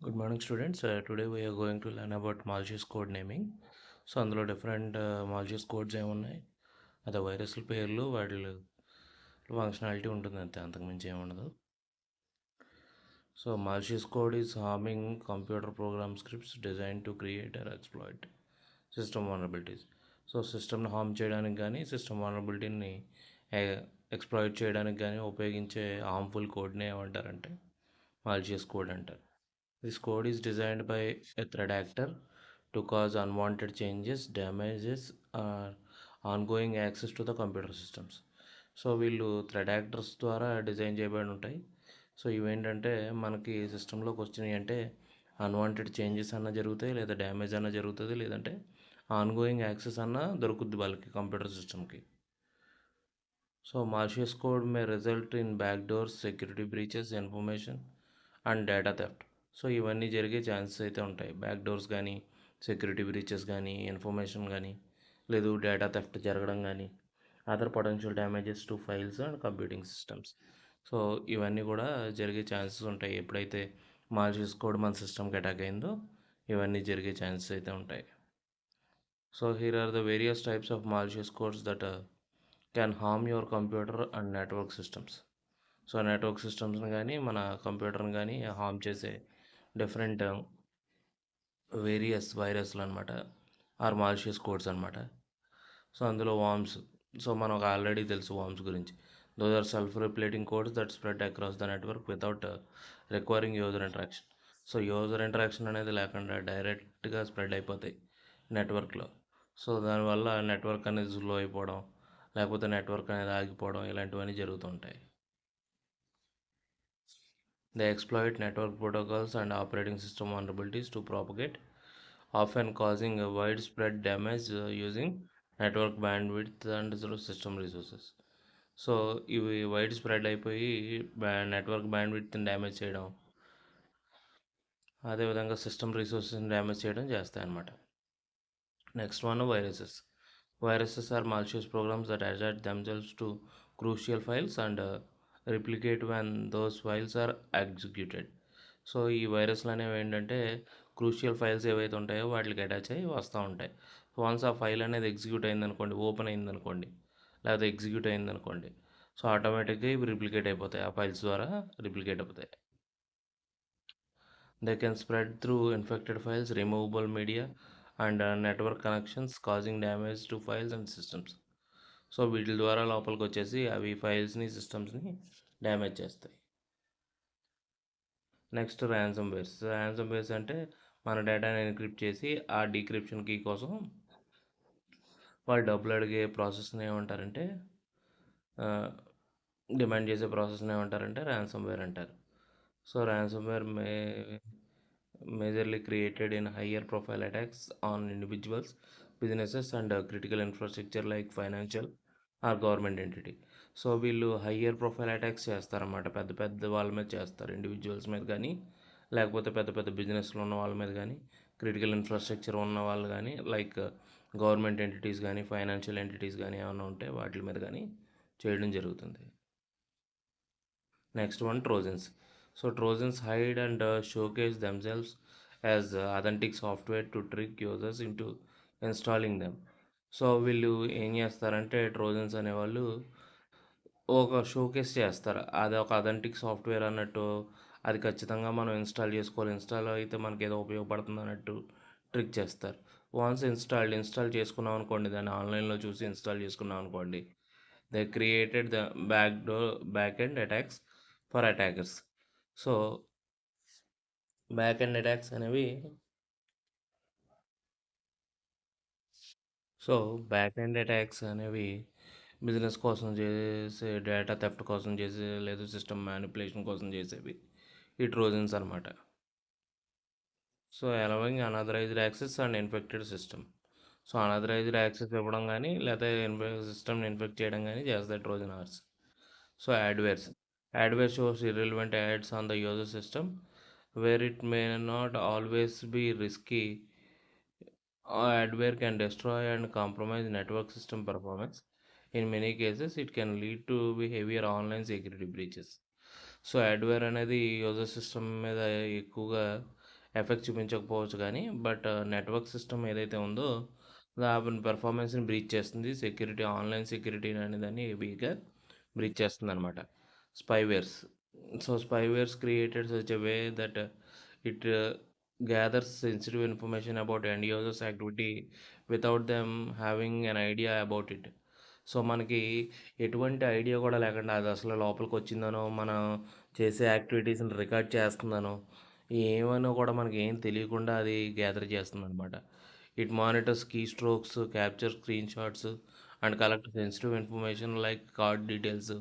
Good morning, students. Today we are going to learn about malicious code naming. So అందులో different malicious codes ఏమున్నాయి, అదే వైరస్ల పేర్లు, వాటి functionality ఉంటుంది, అంతే, అంతకుమించి ఏముండదు. So malicious code is harming computer program scripts designed to create or exploit system vulnerabilities. So సిస్టమ్ని హార్మ్ చేయడానికి కానీ సిస్టమ్ vulnerabilityని ఎక్స్ప్లాయిట్ చేయడానికి కానీ ఉపయోగించే హార్మ్ఫుల్ కోడ్ని ఏమంటారంటే malicious code అంటారు. This code is designed by a threat actor to cause unwanted changes, damages, or ongoing access to the computer systems. So వీళ్ళు థ్రెడ్ యాక్టర్స్ ద్వారా డిజైన్ చేయబడి ఉంటాయి. సో ఇవేంటంటే మనకి సిస్టంలోకి వచ్చినాయి అంటే అన్వాంటెడ్ చేంజెస్ అన్న జరుగుతాయి, లేదా డ్యామేజ్ అన్న జరుగుతుంది, లేదంటే ఆన్గోయింగ్ యాక్సెస్ అన్న దొరుకుద్ది వాళ్ళకి కంప్యూటర్ సిస్టమ్కి. So malicious code may result in backdoors, security breaches, information and data theft. So ఇవన్నీ జరిగే ఛాన్సెస్ అయితే ఉంటాయి. బ్యాక్ డోర్స్ కానీ, సెక్యూరిటీ బ్రీచెస్ కానీ, ఇన్ఫర్మేషన్ కానీ, లేదు డేటా థెఫ్ట్ జరగడం కానీ, other potential damages to files and computing systems. So ఇవన్నీ కూడా జరిగే ఛాన్సెస్ ఉంటాయి. ఎప్పుడైతే మాలిషియస్ కోడ్ మన సిస్టమ్కి అటాక్ అయిందో ఇవన్నీ జరిగే ఛాన్సెస్ అయితే ఉంటాయి. So here are the various types of malicious codes that can harm your computer and network systems. So network సిస్టమ్స్ని కానీ మన కంప్యూటర్ని కానీ హార్మ్ చేసే డిఫరెంట్ వేరియస్ వైరస్లు అనమాట, ఆర్ మాలిషియస్ కోడ్స్ అనమాట. సో అందులో వామ్స్. సో మనకు ఆల్రెడీ తెలుసు వామ్స్ గురించి. Those are self replicating codes that spread across the network without requiring user interaction. So user interaction అనేది లేకుండా డైరెక్ట్గా స్ప్రెడ్ అయిపోతాయి నెట్వర్క్లో. సో దానివల్ల నెట్వర్క్ అనేది స్లో అయిపోవడం, లేకపోతే నెట్వర్క్ అనేది ఆగిపోవడం, ఇలాంటివన్నీ జరుగుతుంటాయి. They exploit network protocols and operating system vulnerabilities to propagate, often causing a widespread damage using network bandwidth and system resources. So ఇవి వైడ్ స్ప్రెడ్ అయిపోయి నెట్వర్క్ బ్యాండ్విడ్త్ని డ్యామేజ్ చేయడం, అదేవిధంగా సిస్టమ్ రిసోర్సెస్ని డ్యామేజ్ చేయడం చేస్తాయి అన్నమాట. Next one viruses. Viruses are malicious programs that attach themselves to crucial files and replicate when those files are executed. So ఈ వైరస్లు అనేవి ఏంటంటే క్రూషియల్ ఫైల్స్ ఏవైతే ఉంటాయో వాటికి అటాచ్ అయ్యి వస్తూ ఉంటాయి. వన్స్ ఆ ఫైల్ అనేది ఎగ్జిక్యూట్ అయిందనుకోండి, ఓపెన్ అయిందనుకోండి, లేకపోతే ఎగ్జిక్యూట్ అయిందనుకోండి, సో ఆటోమేటిక్గా ఇవి రిప్లికేట్ అయిపోతాయి, ఆ ఫైల్స్ ద్వారా రిప్లికేట్ అయిపోతాయి. They can spread through infected files, removable media, and network connections, causing damage to files and systems. So వీటి ద్వారా లోపలికి వచ్చేసి అవి ఫైల్స్ని, సిస్టమ్స్ని డ్యామేజ్ చేస్తాయి. Next ransomwares. Ransomwares అంటే మన డేటాని ఎన్క్రిప్ట్ చేసి ఆ డీక్రిప్షన్ కీ కోసం వాళ్ళు డబ్బులు అడిగే ప్రాసెస్ని ఏమంటారంటే, డిమాండ్ చేసే ప్రాసెస్ని ఏమంటారంటే ర్యాన్సమ్ వేర్ అంటారు. So ransomware majorly created in higher profile attacks on individuals, businesses, and critical infrastructure like financial or government entity. So వీళ్ళు హయ్యర్ ప్రొఫైల్ అటాక్స్ చేస్తారన్నమాట, పెద్ద పెద్ద వాళ్ళ మీద చేస్తారు, ఇండివిజువల్స్ మీద కానీ, లేకపోతే పెద్ద పెద్ద బిజినెస్లో ఉన్న వాళ్ళ మీద కానీ, క్రిటికల్ ఇన్ఫ్రాస్ట్రక్చర్ ఉన్న వాళ్ళు కానీ, లైక్ గవర్నమెంట్ ఎంటిటీస్ కానీ, ఫైనాన్షియల్ ఎంటిటీస్ కానీ ఏమైనా ఉంటే వాటి మీద కానీ చేయడం జరుగుతుంది. Next one Trojans. So Trojans hide and showcase themselves as authentic software to trick users into installing them. So వీళ్ళు ఏం చేస్తారంటే ట్రోజన్స్ అనేవాళ్ళు ఒక షోకేస్ చేస్తారు, అది ఒక అథెంటిక్ సాఫ్ట్వేర్ అన్నట్టు, అది ఖచ్చితంగా మనం ఇన్స్టాల్ చేసుకోవాలి, ఇన్స్టాల్ అయితే మనకి ఏదో ఉపయోగపడుతుంది అన్నట్టు ట్రిక్ చేస్తారు. వన్స్ ఇన్స్టాల్ చేసుకున్నాం అనుకోండి, దాన్ని ఆన్లైన్లో చూసి ఇన్స్టాల్ చేసుకున్నాం అనుకోండి, they created the back end attacks for attackers. So back end attacks అనేవి సో బ్యాక్ ఎండ్ అటాక్స్ అనేవి బిజినెస్ కోసం చేసే, డేటా థెఫ్ట్ కోసం చేసే, లేదా సిస్టమ్ మ్యానిపులేషన్ కోసం చేసేవి ఈ ట్రోజన్స్ అనమాట. So allowing unauthorised access and infected system. So unauthorised access ఇవ్వడం కానీ, లేదా సిస్టమ్ని ఇన్ఫెక్ట్ చేయడం కానీ చేస్తాయి Trojan horse. So adware shows irrelevant ads on the user system where it may not always be risky. Adware can destroy and compromise network system performance. In many cases, it can lead to behavior online security breaches. So adware అనేది user system మీద ఎక్కువగా effect చూపించకపోవచ్చు కానీ but network system ఏదైతే ఉందో దాని పెర్ఫార్మెన్స్ని breach చేస్తుంది. Security online security అనేదాన్ని హెవీగా బ్రీచ్ చేస్తుంది అనమాట. Spywares. So spywares created such a way that it gathers sensitive information about end users activity without them having an idea about it. So మనకి ఎటువంటి ఐడియా కూడా లేకుండా అది అసలు లోపలికి వచ్చిందనో మనం చేసే యాక్టివిటీస్ని రికార్డ్ చేస్తుందనో ఏమనో కూడా మనకి ఏం తెలియకుండా అది గ్యాదర్ చేస్తుంది అనమాట. It monitors keystrokes, capture screenshots and collect sensitive information like card details,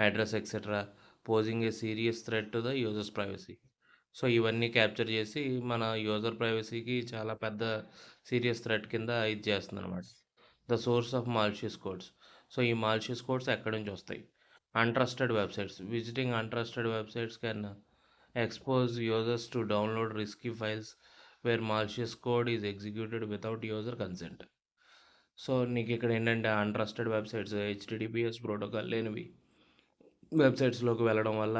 address etcetera, posing a serious threat to the users privacy. So ఇవన్నీ క్యాప్చర్ చేసి మన యూజర్ ప్రైవసీకి చాలా పెద్ద సీరియస్ థ్రెట్ కింద ఇది చేస్తుంది అనమాట. The source of malicious codes. So ఈ మాల్షియస్ కోడ్స్ ఎక్కడి నుంచి వస్తాయి? Untrusted websites. Visiting untrusted websites can expose users to download risky files where malicious code is executed without user consent. So నీకు ఇక్కడ ఏంటంటే అన్‌ట్రస్టెడ్ వెబ్‌సైట్స్, హెచ్‌టిటిపిఎస్ ప్రోటోకాల్ లేనివి వెబ్‌సైట్స్‌లోకి వెళ్ళడం వల్ల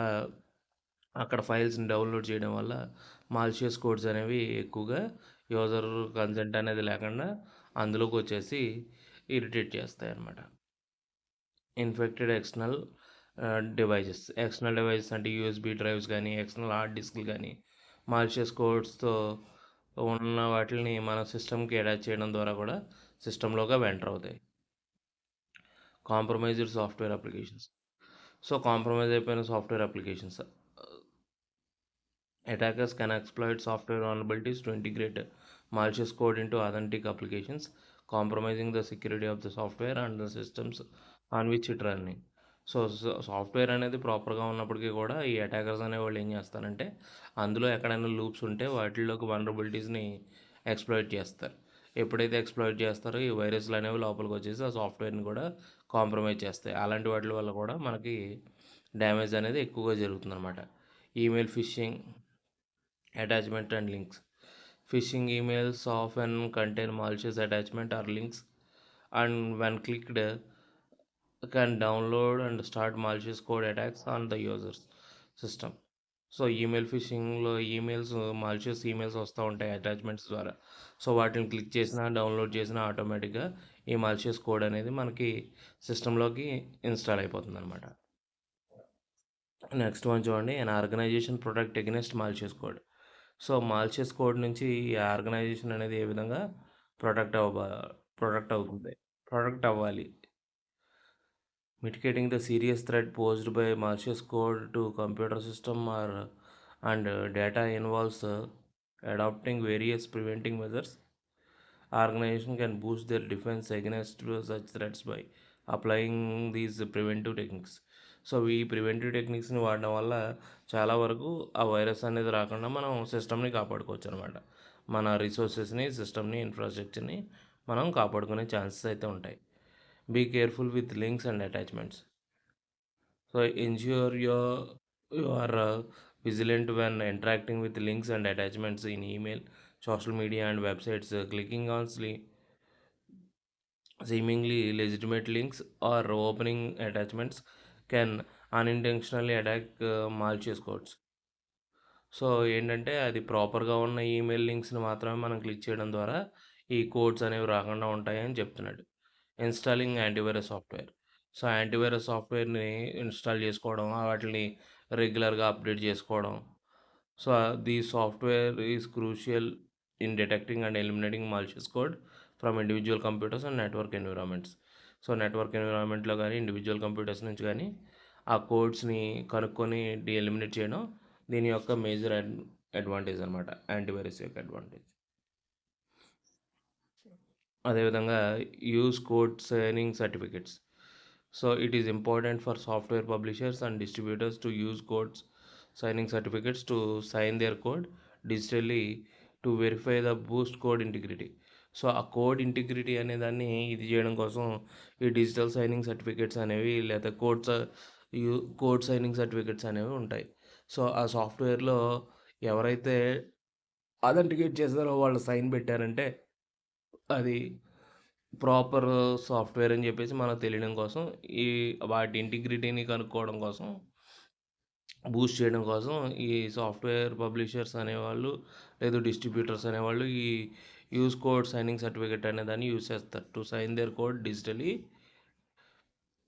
అక్కడ ఫైల్స్‌ని డౌన్‌లోడ్ చేయడం వల్ల మాల్షియస్ కోడ్స్ అనేవి ఎక్కువగా యూజర్ కన్సెంట్ అనేది లేకుండా అందులోకి వచ్చేసి ఇరిటేట్ చేస్తాయన్నమాట. ఇన్ఫెక్టెడ్ ఎక్స్టర్నల్ డివైజెస్ అంటే యూఎస్బీ డ్రైవ్స్ కానీ ఎక్స్టర్నల్ హార్డ్ డిస్క్లు కానీ మాల్షియస్ కోడ్స్తో ఉన్న వాటిని మన సిస్టమ్కి అటాచ్ చేయడం ద్వారా కూడా సిస్టంలోగా ఎంటర్ అవుతాయి. Compromised software applications. So compromise అయిపోయిన software applications. Attackers can exploit software vulnerabilities to integrate malicious code into authentic applications, compromising the security of the software and the systems on which it running. So software అనేది ప్రాపర్గా ఉన్నప్పటికీ కూడా ఈ attackers అనేవాళ్ళు ఏం చేస్తారంటే అందులో ఎక్కడైనా లూప్స్ ఉంటే వాటిల్లోకి వనరబిలిటీస్ని ఎక్స్ప్లాయిట్ చేస్తారు. ఎప్పుడైతే ఎక్స్ప్లాయిట్ చేస్తారో ఈ వైరస్లు అనేవి లోపలికి వచ్చేసి ఆ సాఫ్ట్వేర్ని కూడా కాంప్రమైజ్ చేస్తాయి. అలాంటి వాటి వల్ల కూడా మనకి డ్యామేజ్ అనేది ఎక్కువగా జరుగుతుంది అనమాట. Email fishing, attachment and links. Phishing emails often contain malicious attachment or links, and when clicked, can download and start malicious code attacks on the user's system. So email ఫిషింగ్లో ఈమెయిల్స్ మాలిషియస్ ఈమెయిల్స్ వస్తూ ఉంటాయి attachments ద్వారా. So వాటిని click చేసినా download చేసినా ఆటోమేటిక్గా ఈ malicious code అనేది మనకి సిస్టంలోకి ఇన్స్టాల్ అయిపోతుంది అనమాట. నెక్స్ట్ వన్ చూడండి, an organization protect against malicious code. So malicious code నుంచి ఈ ఆర్గనైజేషన్ అనేది ఏ విధంగా ప్రొటెక్ట్ ప్రొటెక్ట్ అవుతుంది, ప్రొటెక్ట్ అవ్వాలి. Mitigating the serious threat posed by malicious code to computer system or and data involves adapting various preventing measures. Organization can boost their defense against such threats by applying these preventive techniques. So ఈ preventive టెక్నిక్స్ని వాడడం వల్ల చాలా వరకు ఆ virus అనేది రాకుండా మనం సిస్టమ్ని కాపాడుకోవచ్చు అనమాట. మన రిసోర్సెస్ని, సిస్టమ్ని, ఇన్ఫ్రాస్ట్రక్చర్ని మనం కాపాడుకునే ఛాన్సెస్ అయితే ఉంటాయి. Be careful with links and attachments. So ensure you are vigilant when interacting with links and attachments in email, social media and websites. Clicking on seemingly legitimate links or opening attachments can unintentionally attack malicious codes. So ఏంటంటే అది ప్రాపర్గా ఉన్న email లింక్స్ని మాత్రమే మనం click చేయడం ద్వారా ఈ codes అనేవి రాకుండా ఉంటాయని చెప్తున్నాడు. Installing antivirus software. So antivirus సాఫ్ట్వేర్ని ఇన్స్టాల్ చేసుకోవడం, వాటిని రెగ్యులర్గా అప్డేట్ చేసుకోవడం. So the software is crucial in detecting and eliminating malicious code from individual computers and network environments. So network ఎన్విరాన్మెంట్లో కానీ ఇండివిజువల్ కంప్యూటర్స్ నుంచి కానీ ఆ కోడ్స్ని కనుక్కొని ఎలిమినేట్ చేయడం దీని యొక్క మేజర్ అడ్వాంటేజ్ అనమాట, యాంటీవైరస్ యొక్క అడ్వాంటేజ్. అదేవిధంగా use code signing certificates. So it is important for software publishers and distributors to use codes signing certificates to sign their code digitally to verify the boost code integrity. So ఆ code integrity అనే దాన్ని ఇది చేయడం కోసం ఈ digital signing certificates అనేవి లేదా code signing certificates అనేవి ఉంటాయి. సో ఆ సాఫ్ట్వేర్లో ఎవరైతే అథెంటికేట్ చేస్తారో వాళ్ళు సైన్ పెట్టారంటే అది ప్రాపర్ సాఫ్ట్వేర్ అని చెప్పేసి మనకు తెలియడం కోసం ఈ వాటి ఇంటిగ్రిటీని కనుక్కోవడం కోసం బూస్ట్ చేయడం కోసం ఈ సాఫ్ట్వేర్ పబ్లిషర్స్ అనేవాళ్ళు లేదు డిస్ట్రిబ్యూటర్స్ అనేవాళ్ళు ఈ యూజ్ కోడ్ సైనింగ్ సర్టిఫికేట్ అనే దాన్ని యూజ్ చేస్తారు to sign their code digitally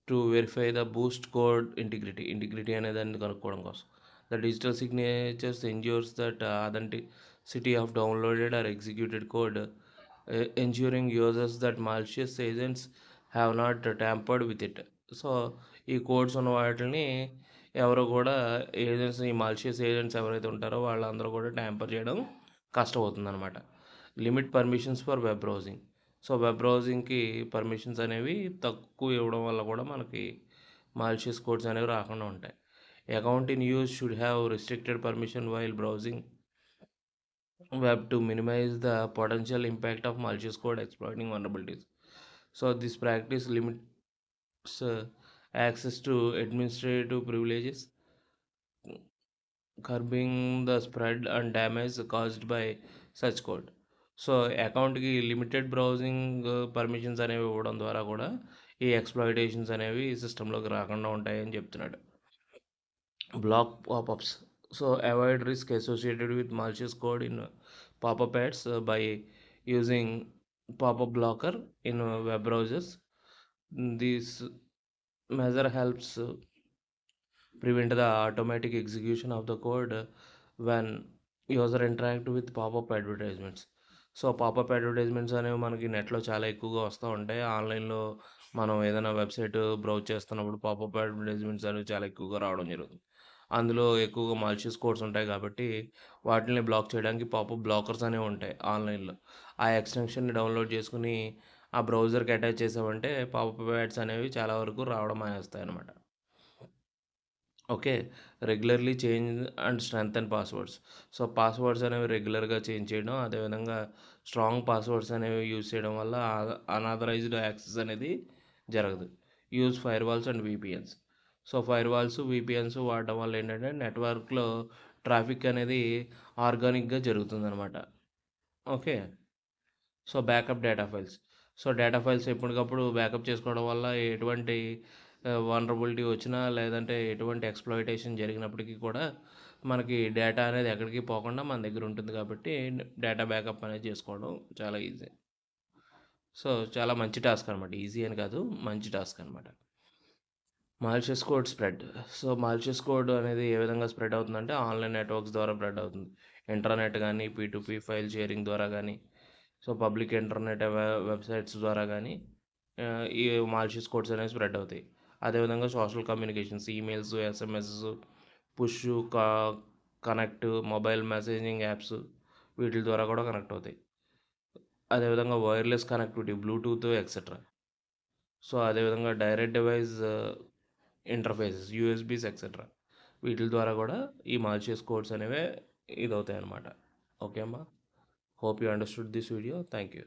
to verify the boost code integrity అనే దాన్ని కనుక్కోవడం కోసం the digital signatures ensures that authenticity of downloaded or executed code, ensuring users that malicious agents have not tampered with it. So ఈ codes ఉన్న వాటిని ఎవరు కూడా agents ఈ మాల్షియస్ ఏజెంట్స్ ఎవరైతే ఉంటారో వాళ్ళందరూ కూడా ట్యాంపర్ చేయడం కష్టమవుతుంది అనమాట. Limit permissions for web browsing. So web బ్రౌజింగ్కి పర్మిషన్స్ అనేవి తక్కువ ఇవ్వడం వల్ల కూడా మనకి మాల్షియస్ కోడ్స్ అనేవి రాకుండా ఉంటాయి. Account in use should have restricted permission while browsing web to minimize the potential impact of malicious code exploiting vulnerabilities. So this practice limits access to administrative privileges, curbing the spread and damage caused by such code. So అకౌంట్కి limited browsing permissions అనేవి ఇవ్వడం ద్వారా కూడా ఈ exploitations అనేవి సిస్టంలోకి రాకుండా ఉంటాయని చెప్తున్నాడు. Block popups. So avoid risk associated with malicious code in pop-up ads by using pop-up blocker in web browsers. This measure helps prevent the automatic execution of the code when user interact with pop-up advertisements. So popup advertisements అనేవి మనకి నెట్లో చాలా ఎక్కువగా వస్తూ ఉంటాయి. ఆన్లైన్లో మనం ఏదైనా వెబ్సైట్ బ్రౌజ్ చేస్తున్నప్పుడు పాపప్ అడ్వర్టైజ్మెంట్స్ అనేవి చాలా ఎక్కువగా రావడం జరుగుతుంది. అందులో ఎక్కువగా మాల్షియస్ కోడ్స్ ఉంటాయి కాబట్టి వాటిని బ్లాక్ చేయడానికి పాపప్ బ్లాకర్స్ అనేవి ఉంటాయి ఆన్లైన్లో. ఆ ఎక్స్టెన్షన్ని డౌన్లోడ్ చేసుకుని ఆ బ్రౌజర్కి అటాచ్ చేసామంటే పాపప్ యాడ్స్ అనేవి చాలా వరకు రావడం మానేస్తాయి అన్నమాట. Okay. Regularly change and strengthen passwords. So passwords అనేవి రెగ్యులర్గా చేంజ్ చేయడం, అదేవిధంగా స్ట్రాంగ్ పాస్వర్డ్స్ అనేవి యూజ్ చేయడం వల్ల అనాథరైజ్డ్ యాక్సెస్ అనేది జరగదు. Use firewalls and VPNs. So firewalls, VPNs వాడడం వల్ల ఏంటంటే నెట్వర్క్లో ట్రాఫిక్ అనేది ఆర్గానిక్గా జరుగుతుందనమాట. Okay. So backup data files. So data files ఎప్పటికప్పుడు బ్యాకప్ చేసుకోవడం వల్ల ఎటువంటి వల్నరబిలిటీ వచ్చినా లేదంటే ఎటువంటి ఎక్స్‌ప్లాయిటేషన్ జరిగినప్పటికీ కూడా మనకి డేటా అనేది ఎక్కడికి పోకుండా మన దగ్గర ఉంటుంది కాబట్టి డేటా బ్యాకప్ అనేది చేసుకోవడం చాలా ఈజీ. సో చాలా మంచి టాస్క్ అనమాట. ఈజీ అని కాదు, మంచి టాస్క్ అనమాట. Malicious code spread. So malicious code అనేది ఏ విధంగా స్ప్రెడ్ అవుతుందంటే ఆన్లైన్ నెట్వర్క్స్ ద్వారా స్ప్రెడ్ అవుతుంది. ఇంటర్నెట్ కానీ, పీ2పీ ఫైల్ షేరింగ్ ద్వారా కానీ, సో పబ్లిక్ ఇంటర్నెట్ వెబ్సైట్స్ ద్వారా కానీ ఈ మాలిషియస్ కోడ్స్ అనేవి స్ప్రెడ్ అవుతాయి. అదేవిధంగా social communications, emails, SMS, push, connect, mobile messaging apps వీటి ద్వారా కూడా కనెక్ట్ అవుతాయి. అదేవిధంగా wireless connectivity, Bluetooth etcetera. So అదేవిధంగా డైరెక్ట్ డివైస్ ఇంటర్ఫేసెస్, యూఎస్బీస్ ఎక్సెట్రా వీటి ద్వారా కూడా ఈ మాలిషియస్ కోడ్స్ అనేవి ఇదవుతాయి అన్నమాట. ఓకే అమ్మా. Hope you understood this video. Thank you.